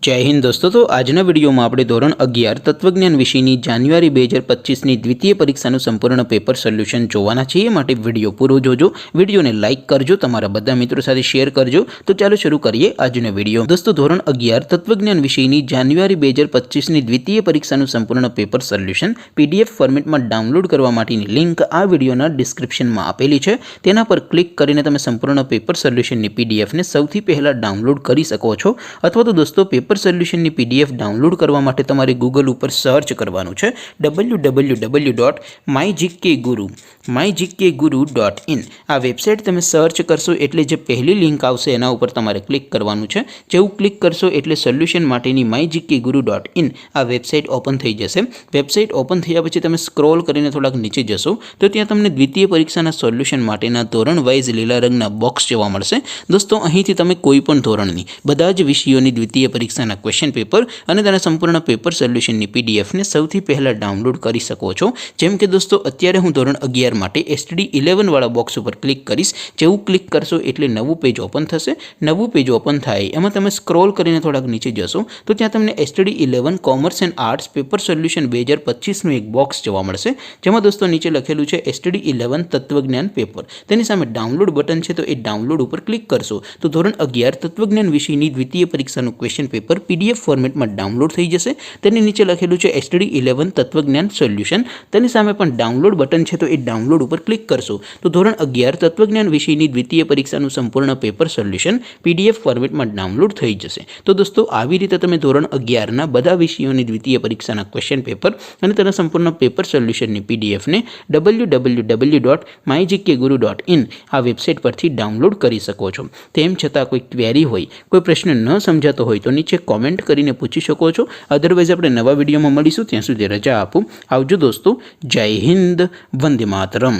जय हिंद दोस्तों। तो आजना विडियो में આપણે ધોરણ 11 તત્વજ્ઞાન વિષયની જાન્યુઆરી 2025ની દ્વિતીય પરીક્ષાનું સંપૂર્ણ પેપર સોલ્યુશન જોવાના છીએ। માટે વિડિયો પૂરો જોજો, વિડિયોને લાઈક કરજો, તમારા બધા મિત્રો સાથે શેર કરજો। તો ચાલો શરૂ કરીએ આજનો વિડિયો। દોસ્તો ધોરણ 11 તત્વજ્ઞાન વિષયની જાન્યુઆરી 2025ની દ્વિતીય પરીક્ષાનું સંપૂર્ણ પેપર સોલ્યુશન પીડીએફ ફોર્મેટમાં ડાઉનલોડ કરવા માટેની લિંક આ વિડિયોના ડિસ્ક્રિપ્શનમાં આપેલી છે। તેના પર ક્લિક કરીને તમે સંપૂર્ણ પેપર સોલ્યુશનની પીડીએફને સૌથી પહેલા ડાઉનલોડ કરી શકો છો। અથવા તો દોસ્તો પેપર સોલ્યુશનની પીડીએફ ડાઉનલોડ કરવા માટે તમારે ગૂગલ ઉપર સર્ચ કરવાનું છે www.mygkguru.in। આ વેબસાઇટ તમે સર્ચ કરશો એટલે જે પહેલી લિંક આવશે એના ઉપર તમારે ક્લિક કરવાનું છે। જેવું ક્લિક કરશો એટલે સોલ્યુશન માટેની mygkguru.in આ વેબસાઇટ ઓપન થઈ જશે। વેબસાઇટ ઓપન થયા પછી તમે સ્ક્રોલ કરીને થોડાક નીચે જશો તો ત્યાં તમને દ્વિતીય પરીક્ષાના સોલ્યુશન માટેના ધોરણ વાઇઝ લીલા રંગના બોક્સ જોવા મળશે। દોસ્તો અહીંથી તમે કોઈ પણ ધોરણની બધા જ વિષયોની દ્વિતીય પરીક્ષાના ક્વેશ્ચન પેપર અને તેના સંપૂર્ણ પેપર સોલ્યુશનની પીડીએફને સૌથી પહેલા ડાઉનલોડ કરી શકો છો। જેમ કે દોસ્તો અત્યારે હું ધોરણ 11 માટે STD 11 વાળા બોક્સ ઉપર ક્લિક કરીશ। જેવું ક્લિક કરશો એટલે નવું પેજ ઓપન થશે। નવું પેજ ઓપન થાય એમાં તમે સ્ક્રોલ કરીને થોડાક નીચે જશો તો ત્યાં તમને STD 11 commerce and arts paper solution 2025નું એક બોક્સ જોવા મળશે। જેમાં દોસ્તો નીચે લખેલું છે STD 11 તત્વજ્ઞાન પેપર। તેની સામે ડાઉનલોડ બટન છે તો એ ડાઉનલોડ ઉપર ક્લિક કરશો તો ધોરણ 11 તત્વજ્ઞાન વિષયની દ્વિતીય પરીક્ષાનું ક્વેશ્ચન પેપર પીડીએફ ફોર્મેટમાં ડાઉનલોડ થઈ જશે। તેની નીચે લખેલું છે STD 11 તત્વજ્ઞાન સોલ્યુશન। તેની સામે પણ ડાઉનલોડ બટન છે તો એ ડાઉનલોડ ઉપર ક્લિક કરશો તો ધોરણ 11 તત્વજ્ઞાન વિષયની દ્વિતીય પરીક્ષાનું સંપૂર્ણ પેપર સોલ્યુશન પીડીએફ ફોર્મેટમાં ડાઉનલોડ થઈ જશે। તો દોસ્તો આવી રીતે તમે ધોરણ 11ના બધા વિષયોની દ્વિતીય પરીક્ષાના ક્વેશ્ચન પેપર અને તેના સંપૂર્ણ પેપર સોલ્યુશનની પીડીએફને www.mygkguru.in આ વેબસાઇટ પરથી ડાઉનલોડ કરી શકો છો। તેમ છતાં કોઈ ક્વેરી હોય, કોઈ પ્રશ્ન ન સમજાતો હોય તો નીચે કોમેન્ટ કરીને પૂછી શકો છો। અધરવાઇઝ આપણે નવા વિડીયોમાં મળીશું, ત્યાં સુધી રજા આપો। આવજો દોસ્તો। જય હિન્દ, વંદે માતરમ।